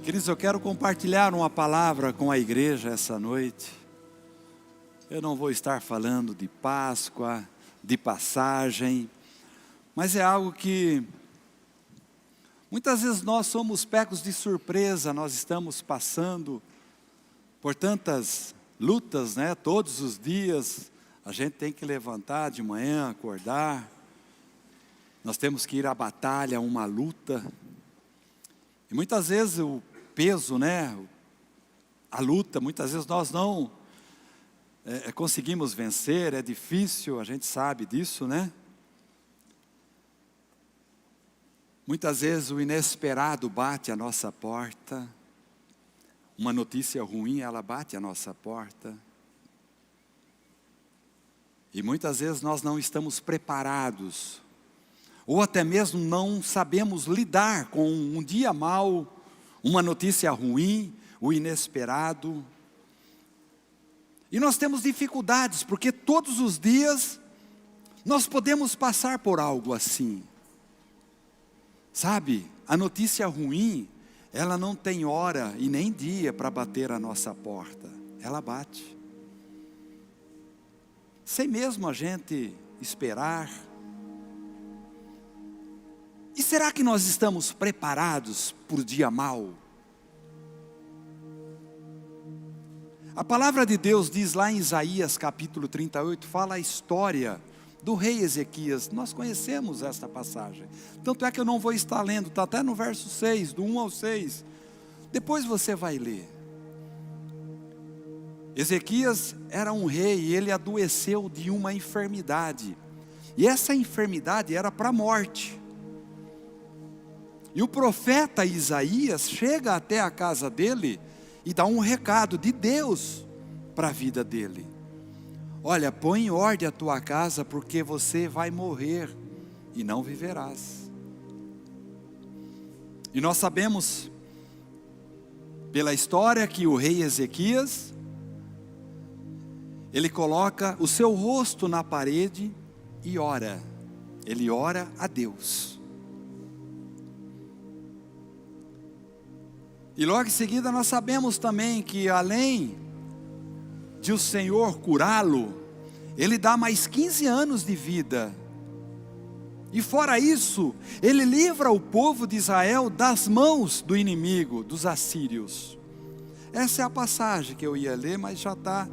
Queridos, eu quero compartilhar uma palavra com a igreja essa noite. Eu não vou estar falando de Páscoa, de passagem, mas é algo que muitas vezes nós somos pegos de surpresa. Nós estamos passando por tantas lutas, né? Todos os dias a gente tem que levantar de manhã, acordar. Nós temos que ir à batalha, uma luta. E muitas vezes o peso, né? A luta, muitas vezes nós não conseguimos vencer, é difícil, a gente sabe disso, né? Muitas vezes o inesperado bate à nossa porta. Uma notícia ruim, ela bate à nossa porta. E muitas vezes nós não estamos preparados, ou até mesmo não sabemos lidar com um dia mau, uma notícia ruim, o inesperado. E nós temos dificuldades, porque todos os dias nós podemos passar por algo assim. Sabe, a notícia ruim, ela não tem hora e nem dia para bater à nossa porta. Ela bate. Sem mesmo a gente esperar. E será que nós estamos preparados para o dia mau? A palavra de Deus diz lá em Isaías capítulo 38, fala a história do rei Ezequias. Nós conhecemos esta passagem. Tanto é que eu não vou estar lendo, está até no verso 6, do 1 ao 6. Depois você vai ler. Ezequias era um rei e ele adoeceu de uma enfermidade. E essa enfermidade era para a morte. E o profeta Isaías chega até a casa dele e dá um recado de Deus para a vida dele. Olha, põe em ordem a tua casa, porque você vai morrer e não viverás. E nós sabemos, pela história, que o rei Ezequias, ele coloca o seu rosto na parede e ora. Ele ora a Deus. E logo em seguida nós sabemos também que além de o Senhor curá-lo, Ele dá mais 15 anos de vida. E fora isso, Ele livra o povo de Israel das mãos do inimigo, dos assírios. Essa é a passagem que eu ia ler, mas já está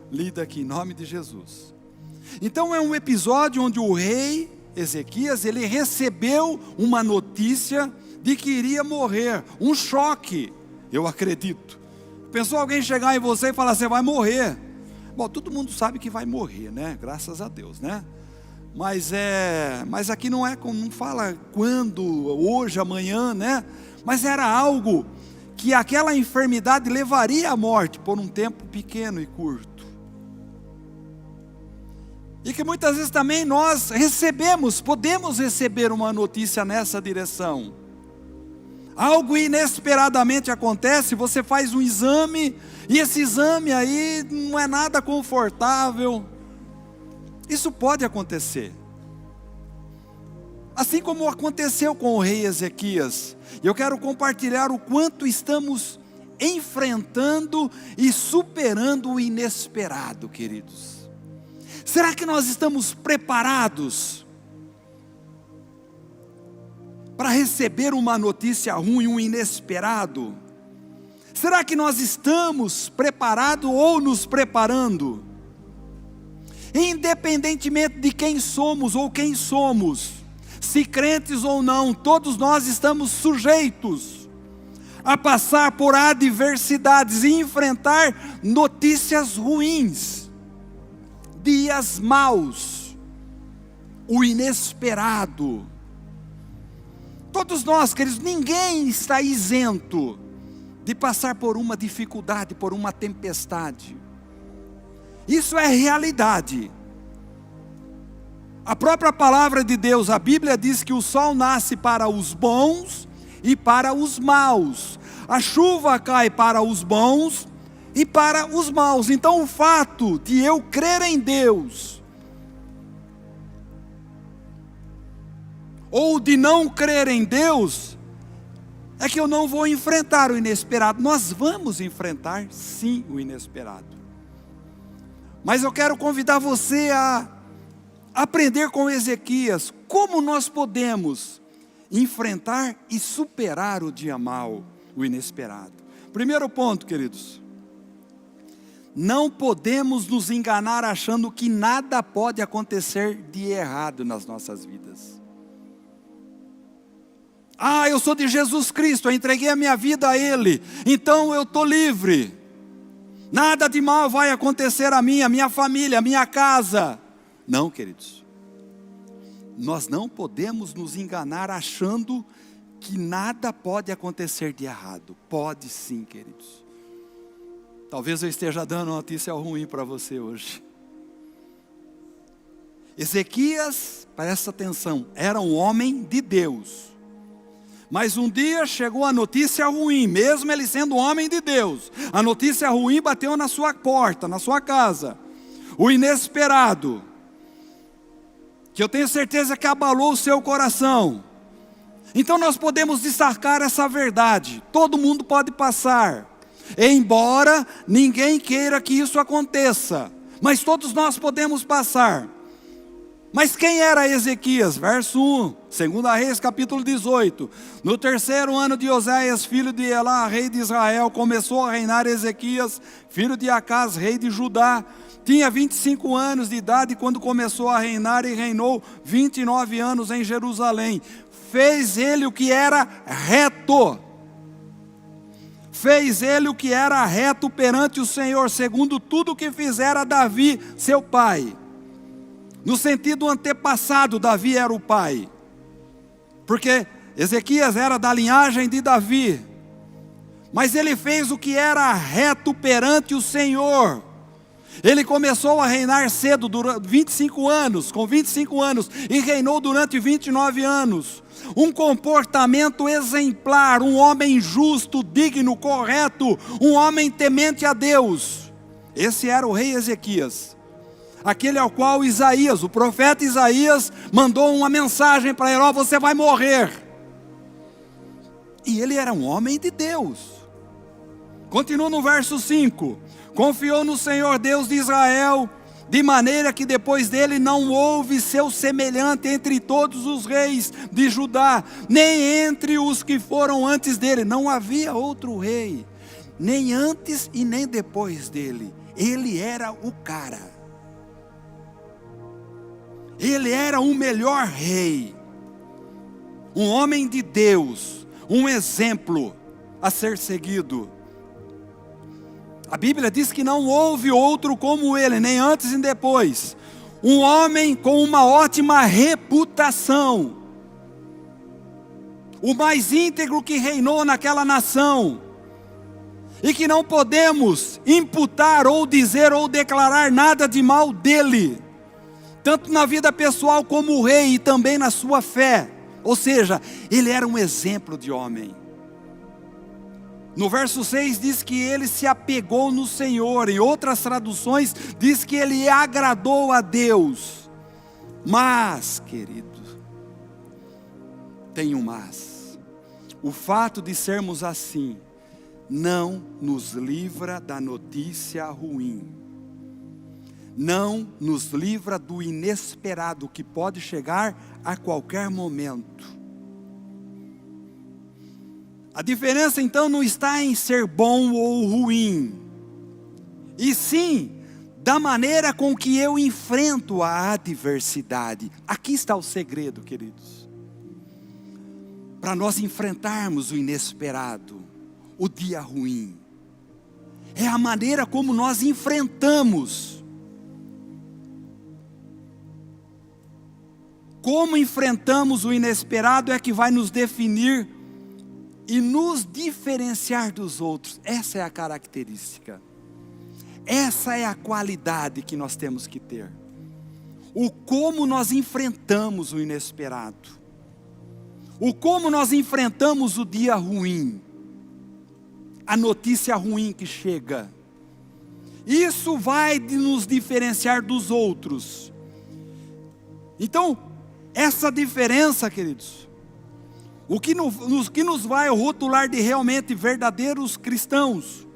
lida aqui em nome de Jesus. Então é um episódio onde o rei Ezequias, ele recebeu uma notícia de que iria morrer, um choque, eu acredito. Pensou alguém chegar em você e falar, você vai morrer. Bom, todo mundo sabe que vai morrer, né? Graças a Deus, né? Mas aqui não fala quando, hoje, amanhã, né? Mas era algo que aquela enfermidade levaria à morte por um tempo pequeno e curto. E que muitas vezes também nós podemos receber uma notícia nessa direção. Algo inesperadamente acontece, você faz um exame, e esse exame aí não é nada confortável. Isso pode acontecer. Assim como aconteceu com o rei Ezequias. Eu quero compartilhar o quanto estamos enfrentando e superando o inesperado, queridos. Será que nós estamos preparados para receber uma notícia ruim, um inesperado? Será que nós estamos preparados ou nos preparando? Independentemente de quem somos ou quem somos, se crentes ou não, todos nós estamos sujeitos a passar por adversidades e enfrentar notícias ruins, dias maus, o inesperado. Todos nós, queridos, ninguém está isento de passar por uma dificuldade, por uma tempestade. Isso é realidade. A própria palavra de Deus, a Bíblia diz que o sol nasce para os bons e para os maus. A chuva cai para os bons e para os maus. Então o fato de eu crer em Deus, ou de não crer em Deus, é que eu não vou enfrentar o inesperado. Nós vamos enfrentar, sim, o inesperado. Mas eu quero convidar você a aprender com Ezequias como nós podemos enfrentar e superar o dia mau, o inesperado. Primeiro ponto, queridos. Não podemos nos enganar achando que nada pode acontecer de errado nas nossas vidas. Ah, eu sou de Jesus Cristo, eu entreguei a minha vida a Ele, então eu estou livre. Nada de mal vai acontecer a mim, a minha família, a minha casa. Não, queridos. Nós não podemos nos enganar achando que nada pode acontecer de errado. Pode sim, queridos. Talvez eu esteja dando uma notícia ruim para você hoje. Ezequias, presta atenção, era um homem de Deus. Mas um dia chegou a notícia ruim, mesmo ele sendo homem de Deus. A notícia ruim bateu na sua porta, na sua casa. O inesperado, que eu tenho certeza que abalou o seu coração. Então nós podemos destacar essa verdade. Todo mundo pode passar, embora ninguém queira que isso aconteça. Mas todos nós podemos passar. Mas quem era Ezequias? Verso 1, 2 Reis capítulo 18. No terceiro ano de Oséias, filho de Elá, rei de Israel, começou a reinar Ezequias, filho de Acás, rei de Judá. Tinha 25 anos de idade quando começou a reinar e reinou 29 anos em Jerusalém. Fez ele o que era reto. Fez ele o que era reto perante o Senhor, segundo tudo o que fizera Davi, seu pai. No sentido antepassado, Davi era o pai. Porque Ezequias era da linhagem de Davi. Mas ele fez o que era reto perante o Senhor. Ele começou a reinar cedo, durante 25 anos, com 25 anos, e reinou durante 29 anos. Um comportamento exemplar, um homem justo, digno, correto, um homem temente a Deus. Esse era o rei Ezequias. Aquele ao qual Isaías, o profeta Isaías, mandou uma mensagem para ele: ó, você vai morrer. E ele era um homem de Deus. Continua no verso 5. Confiou no Senhor Deus de Israel, de maneira que depois dele não houve seu semelhante entre todos os reis de Judá, nem entre os que foram antes dele. Não havia outro rei, nem antes e nem depois dele. Ele era o cara. Ele era o melhor rei, um homem de Deus, um exemplo a ser seguido. A Bíblia diz que não houve outro como ele, nem antes nem depois. Um homem com uma ótima reputação, o mais íntegro que reinou naquela nação, e que não podemos imputar ou dizer ou declarar nada de mal dele, tanto na vida pessoal como o rei e também na sua fé. Ou seja, ele era um exemplo de homem. No verso 6 diz que ele se apegou no Senhor. Em outras traduções diz que ele agradou a Deus. Mas, querido, tem um mas. O fato de sermos assim não nos livra da notícia ruim. Não nos livra do inesperado que pode chegar a qualquer momento. A diferença então não está em ser bom ou ruim, e sim da maneira com que eu enfrento a adversidade. Aqui está o segredo, queridos. Para nós enfrentarmos o inesperado, o dia ruim, é a maneira como nós enfrentamos. Como enfrentamos o inesperado é que vai nos definir e nos diferenciar dos outros. Essa é a característica. Essa é a qualidade que nós temos que ter. O como nós enfrentamos o inesperado. O como nós enfrentamos o dia ruim. A notícia ruim que chega. Isso vai nos diferenciar dos outros. Então, essa diferença, queridos, O que nos vai rotular de realmente verdadeiros cristãos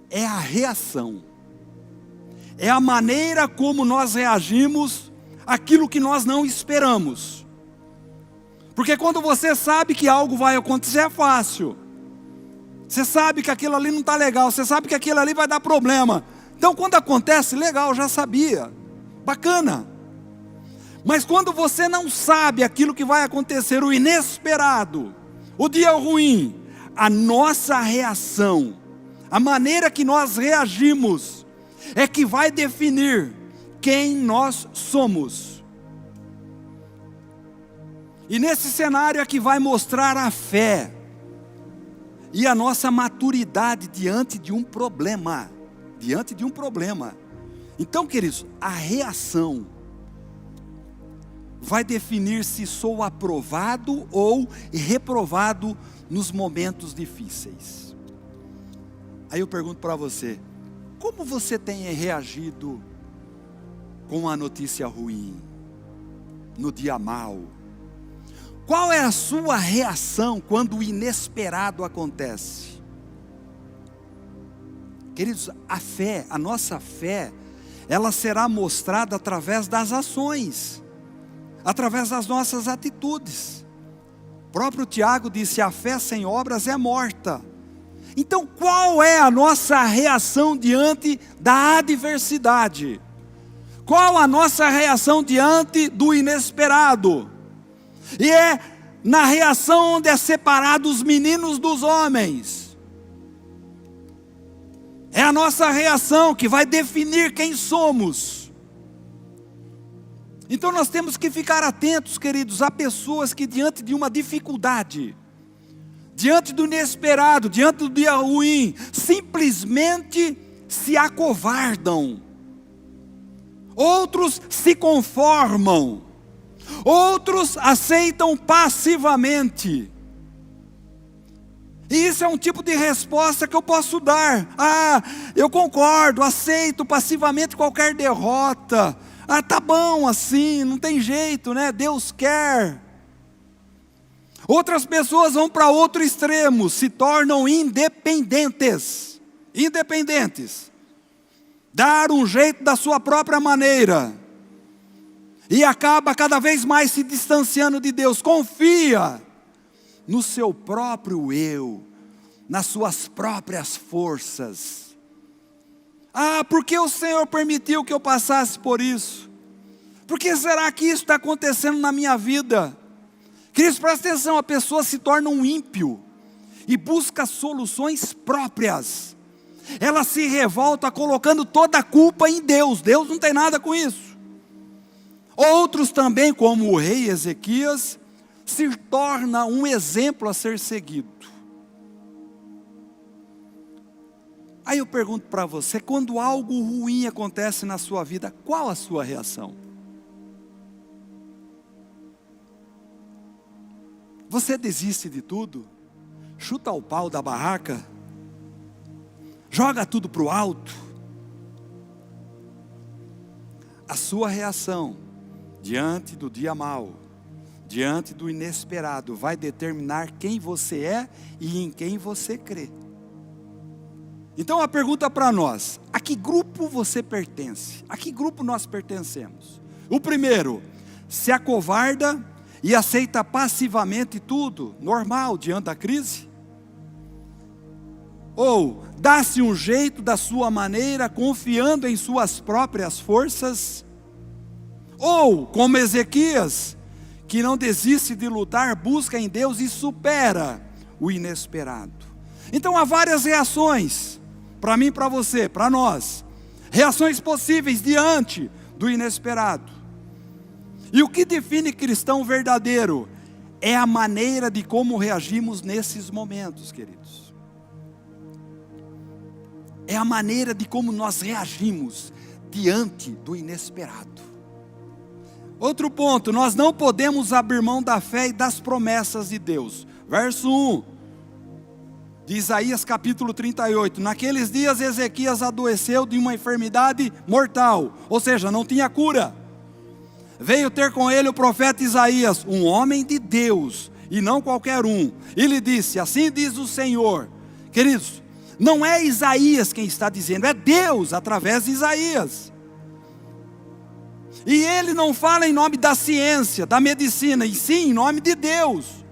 é a reação. É a maneira como nós reagimos àquilo que nós não esperamos. Porque quando você sabe que algo vai acontecer é fácil. Você sabe que aquilo ali não está legal, você sabe que aquilo ali vai dar problema. Então quando acontece, legal, já sabia, bacana. Mas quando você não sabe aquilo que vai acontecer, o inesperado, o dia ruim, a nossa reação, a maneira que nós reagimos, é que vai definir quem nós somos. E nesse cenário é que vai mostrar a fé e a nossa maturidade diante de um problema. Diante de um problema. Então, queridos, a reação vai definir se sou aprovado ou reprovado nos momentos difíceis. Aí eu pergunto para você, como você tem reagido com a notícia ruim, no dia mau? Qual é a sua reação quando o inesperado acontece? Queridos, a fé, a nossa fé, ela será mostrada através das ações, através das nossas atitudes. O próprio Tiago disse, a fé sem obras é morta. Então qual é a nossa reação diante da adversidade? Qual a nossa reação diante do inesperado? E é na reação onde é separado os meninos dos homens. É a nossa reação que vai definir quem somos. Então nós temos que ficar atentos, queridos, a pessoas que diante de uma dificuldade, diante do inesperado, diante do dia ruim, simplesmente se acovardam. Outros se conformam. Outros aceitam passivamente. E isso é um tipo de resposta que eu posso dar. Ah, eu concordo, aceito passivamente qualquer derrota. Ah, tá bom assim, não tem jeito, né? Deus quer. Outras pessoas vão para outro extremo, se tornam independentes. Independentes. Dar um jeito da sua própria maneira. E acaba cada vez mais se distanciando de Deus. Confia no seu próprio eu, nas suas próprias forças. Ah, por que o Senhor permitiu que eu passasse por isso? Por que será que isso está acontecendo na minha vida? Queridos, presta atenção, a pessoa se torna um ímpio e busca soluções próprias. Ela se revolta colocando toda a culpa em Deus. Deus não tem nada com isso. Outros também, como o rei Ezequias, se torna um exemplo a ser seguido. Aí eu pergunto para você, quando algo ruim acontece na sua vida, qual a sua reação? Você desiste de tudo? Chuta o pau da barraca? Joga tudo para o alto? A sua reação diante do dia mau, diante do inesperado, vai determinar quem você é e em quem você crê. Então a pergunta para nós, a que grupo você pertence? A que grupo nós pertencemos? O primeiro, se acovarda e aceita passivamente tudo, normal, diante da crise? Ou dá-se um jeito da sua maneira, confiando em suas próprias forças? Ou, como Ezequias, que não desiste de lutar, busca em Deus e supera o inesperado. Então há várias reações, para mim, para você, para nós. Reações possíveis diante do inesperado. E o que define cristão verdadeiro é a maneira de como reagimos nesses momentos, queridos. É a maneira de como nós reagimos diante do inesperado. Outro ponto, nós não podemos abrir mão da fé e das promessas de Deus. Verso 1, de Isaías capítulo 38. Naqueles dias Ezequias adoeceu de uma enfermidade mortal, ou seja, não tinha cura. Veio ter com ele o profeta Isaías, um homem de Deus, e não qualquer um. E lhe disse: assim diz o Senhor. Queridos, não é Isaías quem está dizendo, é Deus através de Isaías. E ele não fala em nome da ciência, da medicina, e sim em nome de Deus.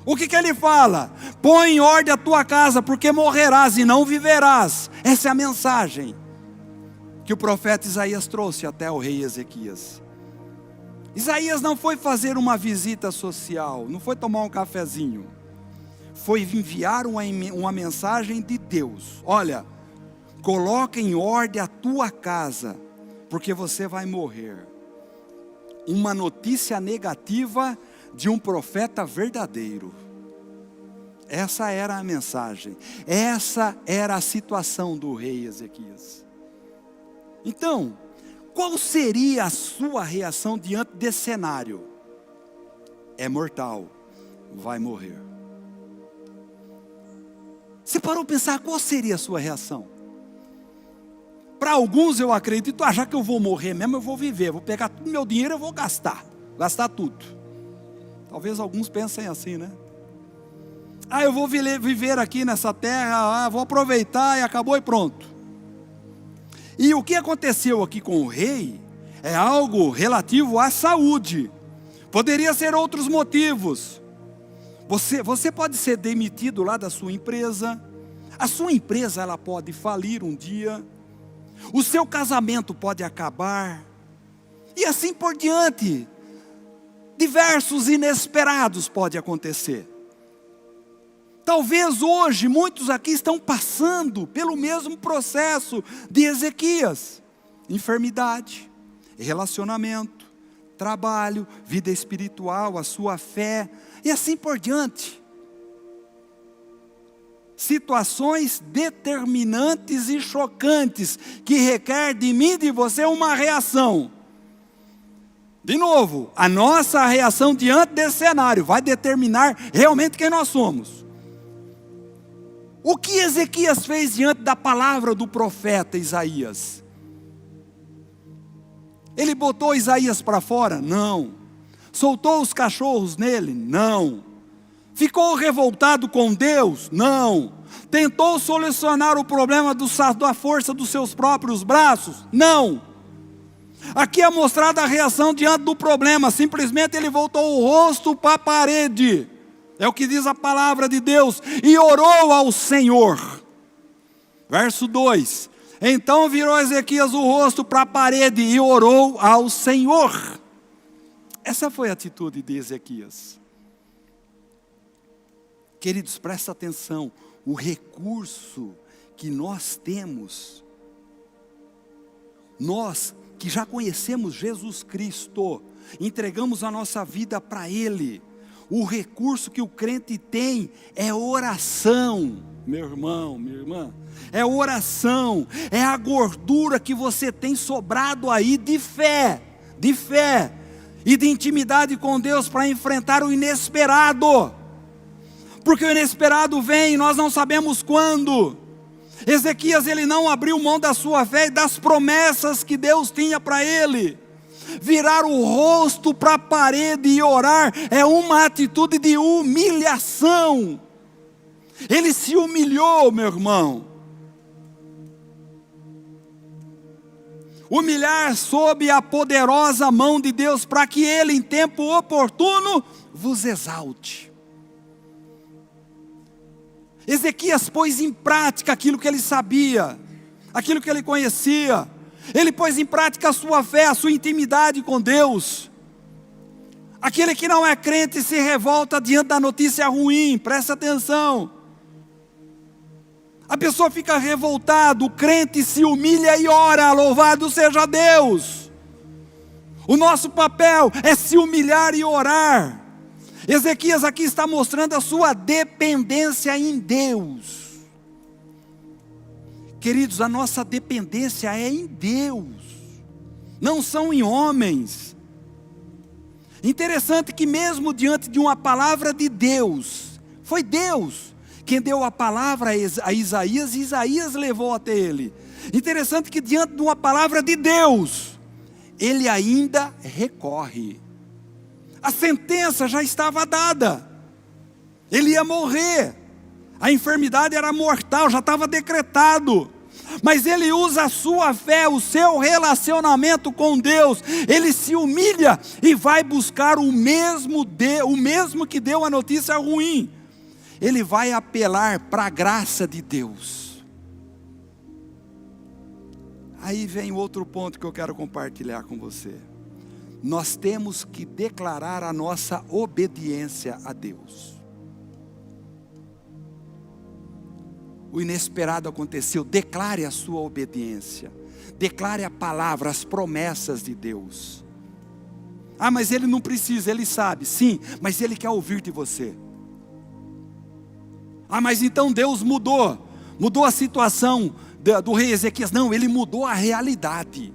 O que ele fala? Põe em ordem a tua casa, porque morrerás e não viverás. Essa é a mensagem que o profeta Isaías trouxe até o rei Ezequias. Isaías não foi fazer uma visita social, não foi tomar um cafezinho, foi enviar uma mensagem de Deus. Olha, coloca em ordem a tua casa, porque você vai morrer. Uma notícia negativa de um profeta verdadeiro. Essa era a mensagem, essa era a situação do rei Ezequias. Então, qual seria a sua reação diante desse cenário? É mortal, vai morrer. Você parou para pensar qual seria a sua reação? Para alguns eu acredito, já que eu vou morrer mesmo, eu vou viver, vou pegar todo o meu dinheiro e vou gastar tudo. Talvez alguns pensem assim, né? Eu vou viver aqui nessa terra, vou aproveitar e acabou e pronto. E o que aconteceu aqui com o rei é algo relativo à saúde. Poderia ser outros motivos. Você pode ser demitido lá da sua empresa. A sua empresa ela pode falir um dia. O seu casamento pode acabar. E assim por diante. Diversos inesperados podem acontecer. Talvez hoje muitos aqui estão passando pelo mesmo processo de Ezequias. Enfermidade, relacionamento, trabalho, vida espiritual, a sua fé e assim por diante. Situações determinantes e chocantes que requer de mim e de você uma reação. De novo, a nossa reação diante desse cenário vai determinar realmente quem nós somos. O que Ezequias fez diante da palavra do profeta Isaías? Ele botou Isaías para fora? Não. Soltou os cachorros nele? Não. Ficou revoltado com Deus? Não. Tentou solucionar o problema da força dos seus próprios braços? Não. Aqui é mostrada a reação diante do problema. Simplesmente ele voltou o rosto para a parede. É o que diz a palavra de Deus. E orou ao Senhor. Verso 2. Então virou Ezequias o rosto para a parede e orou ao Senhor. Essa foi a atitude de Ezequias. Queridos, presta atenção. O recurso que nós temos, nós que já conhecemos Jesus Cristo, entregamos a nossa vida para Ele. O recurso que o crente tem é oração, meu irmão, minha irmã. É oração, é a gordura que você tem sobrado aí de fé e de intimidade com Deus para enfrentar o inesperado. Porque o inesperado vem e nós não sabemos quando. Ezequias ele não abriu mão da sua fé e das promessas que Deus tinha para ele. Virar o rosto para a parede e orar é uma atitude de humilhação. Ele se humilhou, meu irmão. Humilhar sob a poderosa mão de Deus para que Ele em tempo oportuno vos exalte. Ezequias pôs em prática aquilo que ele sabia, aquilo que ele conhecia. Ele pôs em prática a sua fé, a sua intimidade com Deus. Aquele que não é crente se revolta diante da notícia ruim, presta atenção. A pessoa fica revoltada, o crente se humilha e ora, louvado seja Deus. O nosso papel é se humilhar e orar. Ezequias aqui está mostrando a sua dependência em Deus. Queridos, a nossa dependência é em Deus, não são em homens. Interessante que mesmo diante de uma palavra de Deus, foi Deus quem deu a palavra a Isaías e Isaías levou até ele. Interessante que diante de uma palavra de Deus, ele ainda recorre. A sentença já estava dada. Ele ia morrer. A enfermidade era mortal, já estava decretado. Mas ele usa a sua fé, o seu relacionamento com Deus. Ele se humilha e vai buscar o mesmo que deu a notícia ruim. Ele vai apelar para a graça de Deus. Aí vem outro ponto que eu quero compartilhar com você. Nós temos que declarar a nossa obediência a Deus. O inesperado aconteceu, declare a sua obediência. Declare a palavra, as promessas de Deus. Ah, mas ele não precisa, ele sabe. Sim, mas ele quer ouvir de você. Ah, mas então Deus mudou a situação do rei Ezequias. Não, ele mudou a realidade.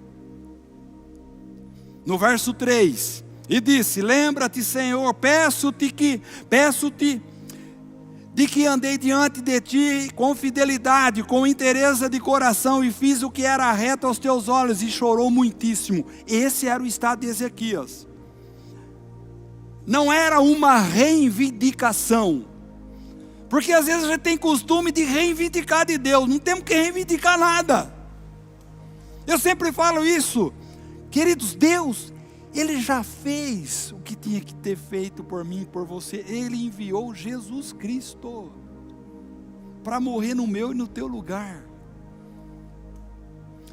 No verso 3, e disse: lembra-te, Senhor, peço-te de que andei diante de ti com fidelidade, com inteireza de coração, e fiz o que era reto aos teus olhos, e chorou muitíssimo. Esse era o estado de Ezequias. Não era uma reivindicação, porque às vezes a gente tem costume de reivindicar de Deus. Não temos que reivindicar nada. Eu sempre falo isso, queridos. Deus, Ele já fez o que tinha que ter feito por mim e por você. Ele enviou Jesus Cristo para morrer no meu e no teu lugar.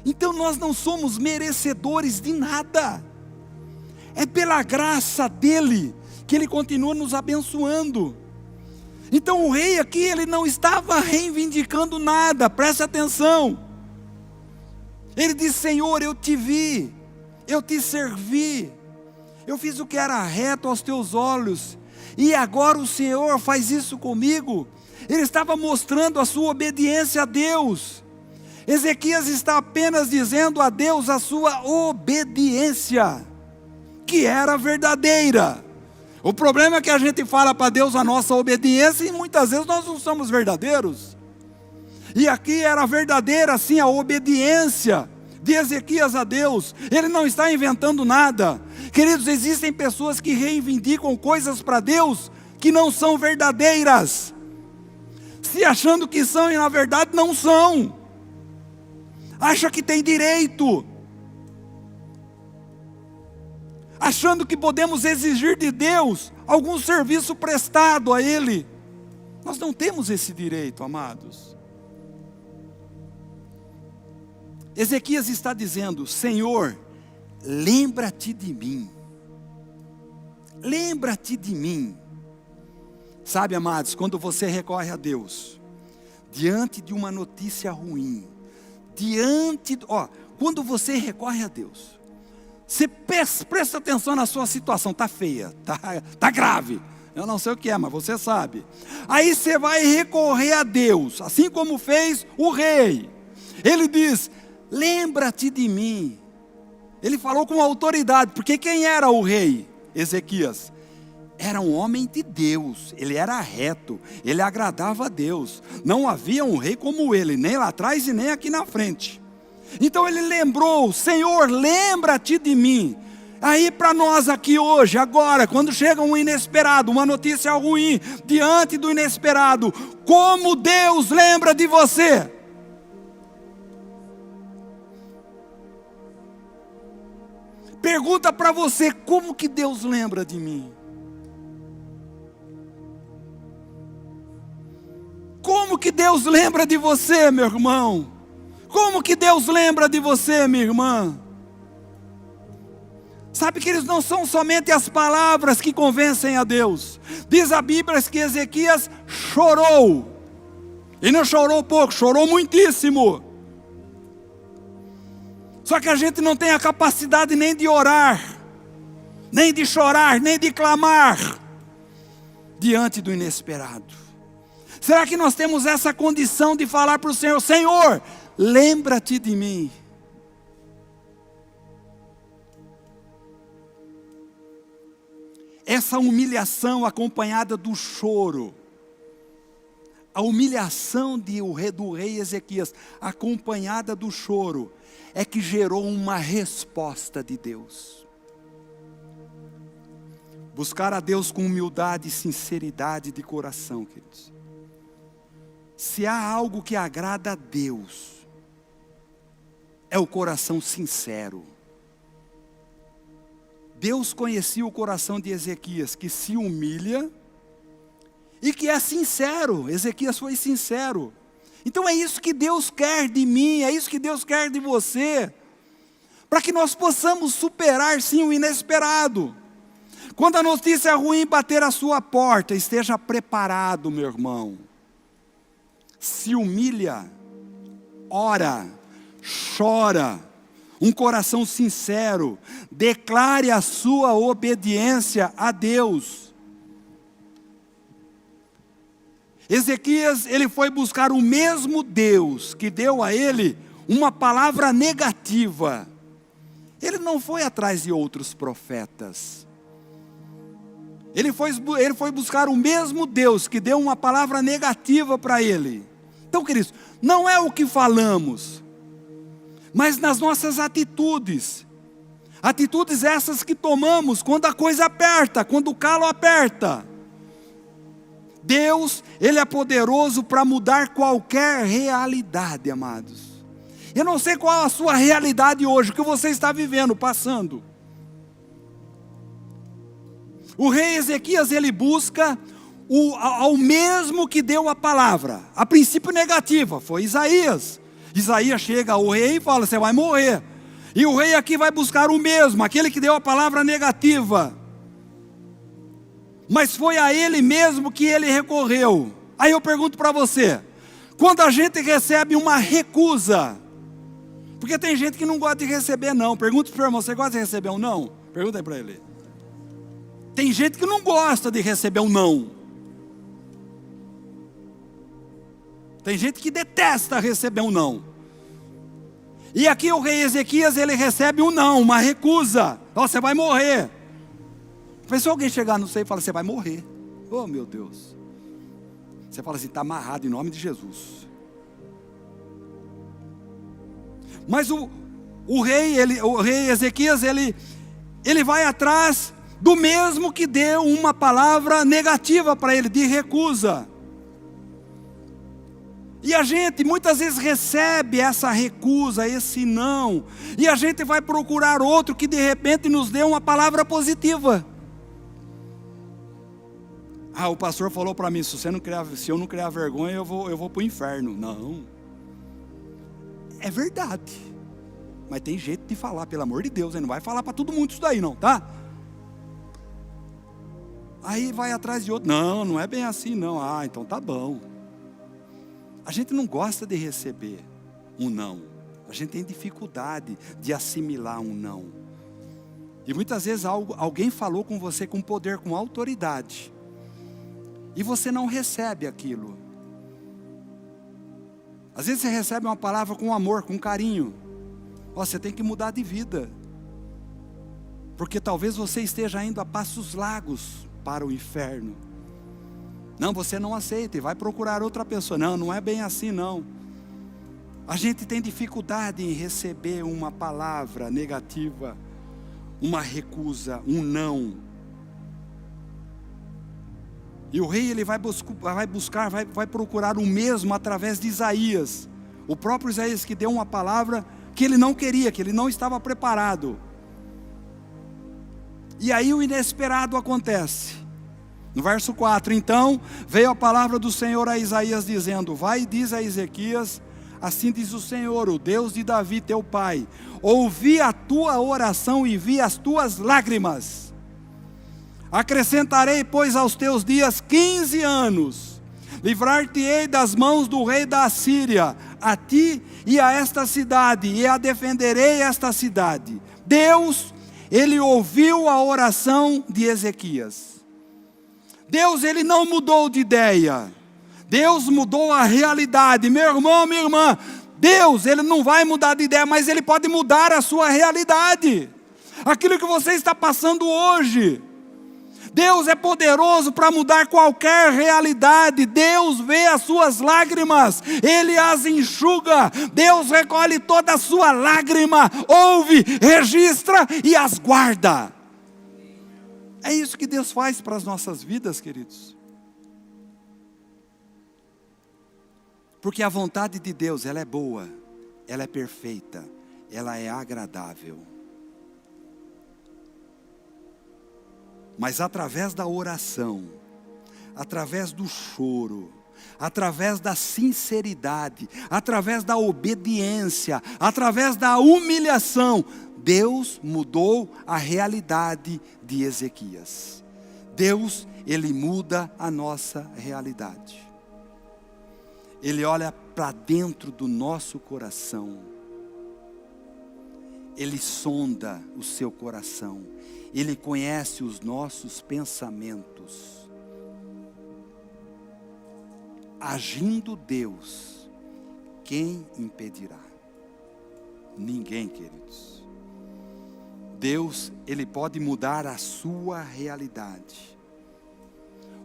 Então nós não somos merecedores de nada. É pela graça dEle que Ele continua nos abençoando. Então o rei aqui, ele não estava reivindicando nada. Preste atenção. Ele disse: Senhor, eu te vi, eu te servi, eu fiz o que era reto aos teus olhos, e agora o Senhor faz isso comigo. Ele estava mostrando a sua obediência a Deus. Ezequias está apenas dizendo a Deus a sua obediência, que era verdadeira. O problema é que a gente fala para Deus a nossa obediência, e muitas vezes nós não somos verdadeiros. E aqui era verdadeira sim a obediência de Ezequias a Deus. Ele não está inventando nada. Queridos, existem pessoas que reivindicam coisas para Deus que não são verdadeiras, se achando que são e na verdade não são. Acha que tem direito, achando que podemos exigir de Deus algum serviço prestado a Ele. Nós não temos esse direito, amados. Ezequias está dizendo: Senhor, lembra-te de mim. Lembra-te de mim. Sabe, amados, quando você recorre a Deus, diante de uma notícia ruim, quando você recorre a Deus, você presta atenção na sua situação, está feia, está grave, eu não sei o que é, mas você sabe. Aí você vai recorrer a Deus, assim como fez o rei. Ele diz: lembra-te de mim. Ele falou com autoridade, porque quem era o rei? Ezequias. Era um homem de Deus, ele era reto, ele agradava a Deus. Não havia um rei como ele, nem lá atrás e nem aqui na frente. Então ele lembrou: Senhor, lembra-te de mim. Aí para nós aqui hoje, agora, quando chega um inesperado, uma notícia ruim, diante do inesperado, como Deus lembra de você? Pergunta para você: como que Deus lembra de mim? Como que Deus lembra de você, meu irmão? Como que Deus lembra de você, minha irmã? Sabe que eles não são somente as palavras que convencem a Deus. Diz a Bíblia que Ezequias chorou. E não chorou pouco, chorou muitíssimo. Só que a gente não tem a capacidade nem de orar, nem de chorar, nem de clamar diante do inesperado. Será que nós temos essa condição de falar para o Senhor: Senhor, lembra-te de mim? Essa humilhação acompanhada do choro, a humilhação do rei Ezequias, acompanhada do choro, é que gerou uma resposta de Deus. Buscar a Deus com humildade e sinceridade de coração, queridos. Se há algo que agrada a Deus, é o coração sincero. Deus conhecia o coração de Ezequias, que se humilha e que é sincero. Ezequias foi sincero. Então é isso que Deus quer de mim, é isso que Deus quer de você, para que nós possamos superar sim o inesperado. Quando a notícia ruim bater a sua porta, esteja preparado, meu irmão. Se humilha, ora, chora, um coração sincero, declare a sua obediência a Deus. Ezequias, ele foi buscar o mesmo Deus que deu a ele uma palavra negativa. Ele não foi atrás de outros profetas. Ele foi buscar o mesmo Deus que deu uma palavra negativa para ele. Então, queridos, não é o que falamos, mas nas nossas atitudes. Atitudes essas que tomamos quando a coisa aperta, quando o calo aperta. Deus, Ele é poderoso para mudar qualquer realidade, amados. Eu não sei qual a sua realidade hoje, o que você está vivendo, passando. O rei Ezequias, ele busca ao mesmo que deu a palavra. A princípio negativa, foi Isaías. Isaías chega ao rei e fala, você vai morrer. E o rei aqui vai buscar o mesmo, aquele que deu a palavra negativa. Mas foi a ele mesmo que ele recorreu. Aí eu pergunto para você, quando a gente recebe uma recusa, porque tem gente que não gosta de receber não. Pergunta para o seu irmão, você gosta de receber um não? Pergunta aí para ele. Tem gente que não gosta de receber um não. Tem gente que detesta receber um não. E aqui o rei Ezequias, ele recebe um não, uma recusa. Ó, você vai morrer. Se alguém chegar no céu e falar, você vai morrer. Oh, meu Deus. Você fala assim, está amarrado em nome de Jesus. Mas o rei Ezequias, ele vai atrás do mesmo que deu uma palavra negativa para ele, de recusa. E a gente muitas vezes recebe essa recusa, esse não, e a gente vai procurar outro que de repente nos dê uma palavra positiva. Ah, o pastor falou para mim, se eu não criar vergonha, eu vou para o inferno. Não, é verdade, mas tem jeito de falar, pelo amor de Deus, não vai falar para todo mundo isso daí não, tá? Aí vai atrás de outro, não é bem assim não, ah, então tá bom. A gente não gosta de receber um não, a gente tem dificuldade de assimilar um não. E muitas vezes alguém falou com você com poder, com autoridade, e você não recebe aquilo. Às vezes você recebe uma palavra com amor, com carinho. Ó, você tem que mudar de vida, porque talvez você esteja indo a passos largos para o inferno. Não, você não aceita e vai procurar outra pessoa. Não é bem assim não. A gente tem dificuldade em receber uma palavra negativa, uma recusa, um não. E o rei ele vai procurar o mesmo através de Isaías. O próprio Isaías que deu uma palavra que ele não queria, que ele não estava preparado. E aí o inesperado acontece. No verso 4, então veio a palavra do Senhor a Isaías dizendo, vai e diz a Ezequias, assim diz o Senhor, o Deus de Davi teu pai, ouvi a tua oração e vi as tuas lágrimas. Acrescentarei, pois, aos teus dias 15 anos, livrar-te-ei das mãos do rei da Assíria, a ti e a esta cidade, e a defenderei esta cidade. Deus, ele ouviu a oração de Ezequias. Deus, ele não mudou de ideia. Deus mudou a realidade. Meu irmão, minha irmã, Deus, ele não vai mudar de ideia, mas ele pode mudar a sua realidade. Aquilo que você está passando hoje. Deus é poderoso para mudar qualquer realidade. Deus vê as suas lágrimas, Ele as enxuga. Deus recolhe toda a sua lágrima, ouve, registra e as guarda. É isso que Deus faz para as nossas vidas, queridos. Porque a vontade de Deus, ela é boa, ela é perfeita, ela é agradável. Mas através da oração, através do choro, através da sinceridade, através da obediência, através da humilhação, Deus mudou a realidade de Ezequias. Deus, Ele muda a nossa realidade. Ele olha para dentro do nosso coração. Ele sonda o seu coração. Ele conhece os nossos pensamentos. Agindo Deus, quem impedirá? Ninguém, queridos. Deus, Ele pode mudar a sua realidade.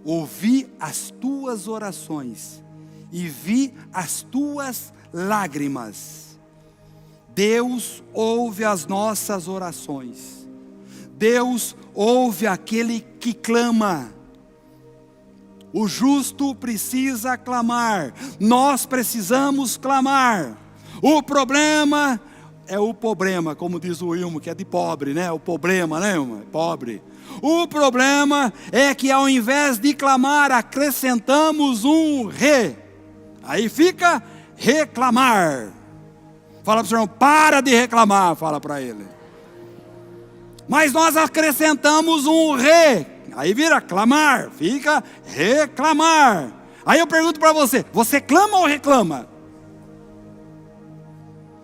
Ouvir as tuas orações e vi as tuas lágrimas. Deus ouve as nossas orações. Deus ouve aquele que clama. O justo precisa clamar. Nós precisamos clamar. O problema é o problema, como diz o Wilmo, que é de pobre, né? O problema, né, irmão? Pobre. O problema é que ao invés de clamar, acrescentamos um re. Aí fica reclamar. Fala para o senhor, para de reclamar, fala para ele. Mas nós acrescentamos um re. Aí vira clamar, fica reclamar. Aí eu pergunto para você, você clama ou reclama?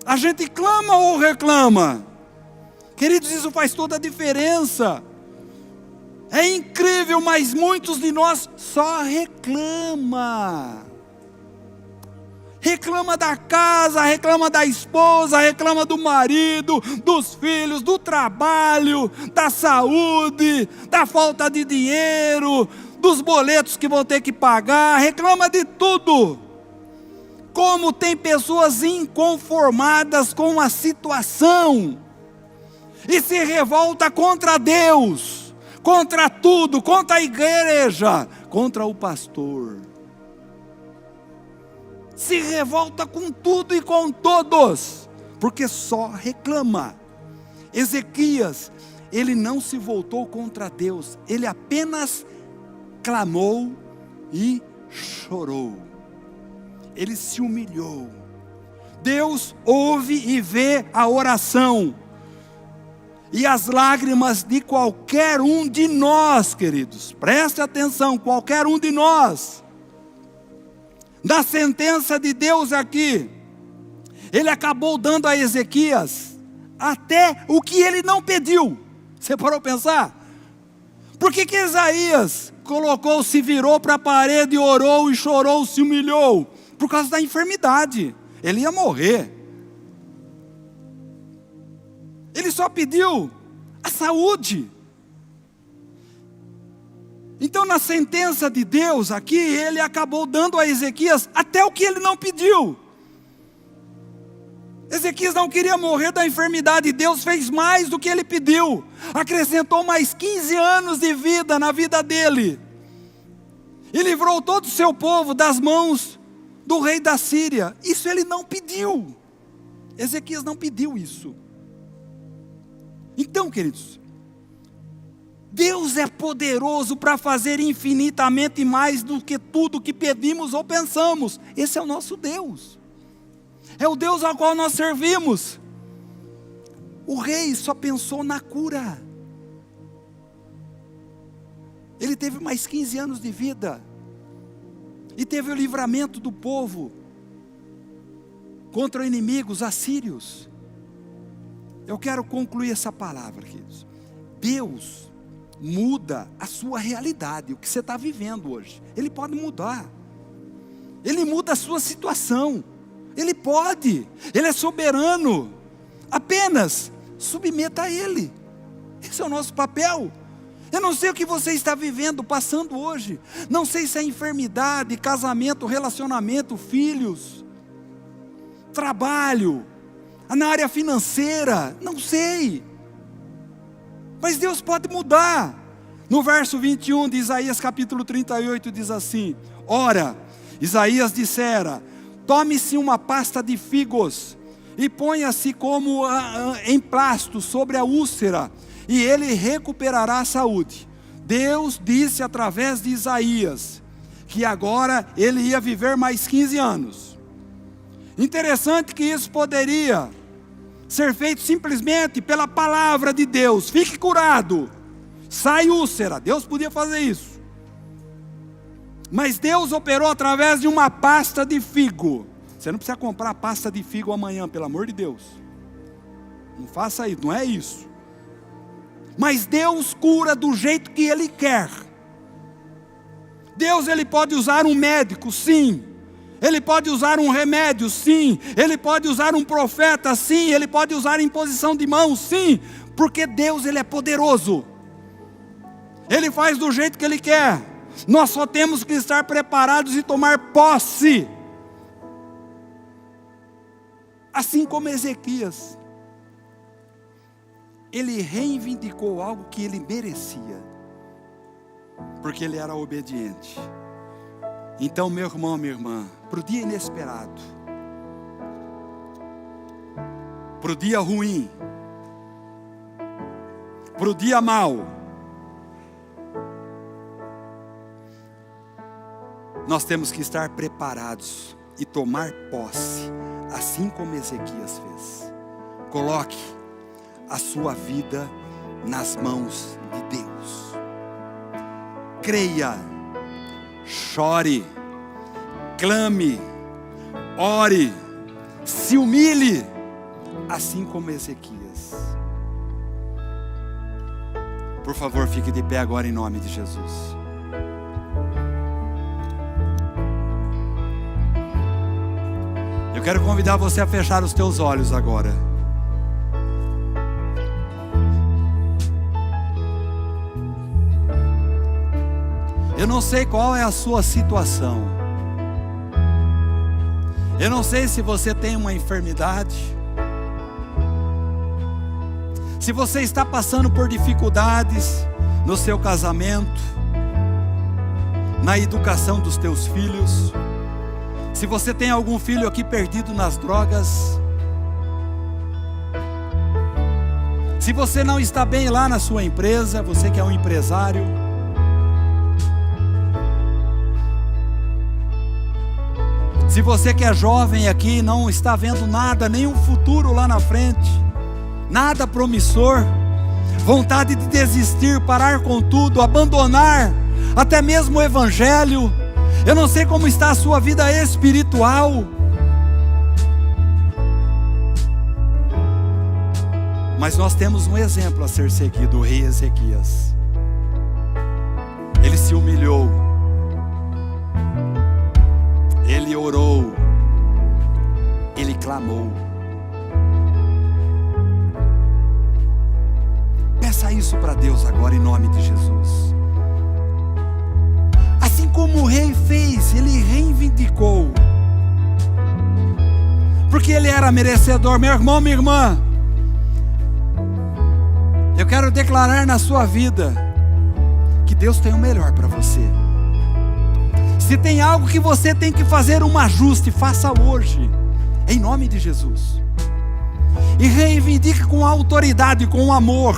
A gente clama ou reclama? Queridos, isso faz toda a diferença. É incrível, mas muitos de nós só reclamam. Reclama da casa, reclama da esposa, reclama do marido, dos filhos, do trabalho, da saúde, da falta de dinheiro, dos boletos que vão ter que pagar, reclama de tudo. Como tem pessoas inconformadas com a situação e se revolta contra Deus, contra tudo, contra a igreja, contra o pastor. Se revolta com tudo e com todos, porque só reclama. Ezequias, ele não se voltou contra Deus, ele apenas clamou e chorou. Ele se humilhou. Deus ouve e vê a oração e as lágrimas de qualquer um de nós, queridos. Preste atenção, qualquer um de nós. Na sentença de Deus aqui, Ele acabou dando a Ezequias até o que ele não pediu. Você parou para pensar? Por que Isaías se virou para a parede, orou e chorou, se humilhou? Por causa da enfermidade. Ele ia morrer. Ele só pediu a saúde. Então, na sentença de Deus aqui, Ele acabou dando a Ezequias até o que ele não pediu. Ezequias não queria morrer da enfermidade, Deus fez mais do que ele pediu. Acrescentou mais 15 anos de vida na vida dele. E livrou todo o seu povo das mãos do rei da Síria. Isso ele não pediu. Ezequias não pediu isso. Então, queridos, Deus é poderoso para fazer infinitamente mais do que tudo que pedimos ou pensamos. Esse é o nosso Deus. É o Deus ao qual nós servimos. O rei só pensou na cura. Ele teve mais 15 anos de vida. E teve o livramento do povo contra inimigos assírios. Eu quero concluir essa palavra, queridos. Deus muda a sua realidade, o que você está vivendo hoje. Ele pode mudar. Ele muda a sua situação. Ele pode. Ele é soberano. Apenas submeta a Ele. Esse é o nosso papel. Eu não sei o que você está vivendo, passando hoje. Não sei se é enfermidade, casamento, relacionamento, filhos, trabalho, na área financeira, não sei. Mas Deus pode mudar. No verso 21 de Isaías capítulo 38 diz assim: ora, Isaías dissera: tome-se uma pasta de figos e ponha-se como emplasto sobre a úlcera, e ele recuperará a saúde. Deus disse através de Isaías que agora ele ia viver mais 15 anos. Interessante que isso poderia ser feito simplesmente pela palavra de Deus. Fique curado, sai úlcera. Deus podia fazer isso. Mas Deus operou através de uma pasta de figo. Você não precisa comprar pasta de figo amanhã, pelo amor de Deus. Não faça isso, não é isso. Mas Deus cura do jeito que Ele quer. Deus, Ele pode usar um médico, sim. Ele pode usar um remédio, sim. Ele pode usar um profeta, sim. Ele pode usar imposição de mãos, sim. Porque Deus, Ele é poderoso. Ele faz do jeito que Ele quer. Nós só temos que estar preparados e tomar posse. Assim como Ezequias, ele reivindicou algo que ele merecia, porque ele era obediente. Então, meu irmão, minha irmã, para o dia inesperado, para o dia ruim, para o dia mau, nós temos que estar preparados e tomar posse, assim como Ezequias fez. Coloque a sua vida nas mãos de Deus. Creia, chore, clame, ore, se humilhe, assim como Ezequias. Por favor, fique de pé agora em nome de Jesus. Eu quero convidar você a fechar os teus olhos agora. Eu não sei qual é a sua situação. Eu não sei se você tem uma enfermidade. Se você está passando por dificuldades no seu casamento, na educação dos teus filhos. Se você tem algum filho aqui perdido nas drogas. Se você não está bem lá na sua empresa, você que é um empresário. Se você que é jovem aqui e não está vendo nada, nenhum futuro lá na frente, nada promissor, vontade de desistir, parar com tudo, abandonar até mesmo o evangelho. Eu não sei como está a sua vida espiritual, mas nós temos um exemplo a ser seguido, o rei Ezequias. Ele se humilhou, ele orou, ele clamou. Peça isso para Deus agora em nome de Jesus. Assim como o rei fez, ele reivindicou, porque ele era merecedor. Meu irmão, minha irmã, eu quero declarar na sua vida que Deus tem o melhor para você. Se tem algo que você tem que fazer um ajuste, faça hoje, em nome de Jesus. E reivindique com autoridade, com amor.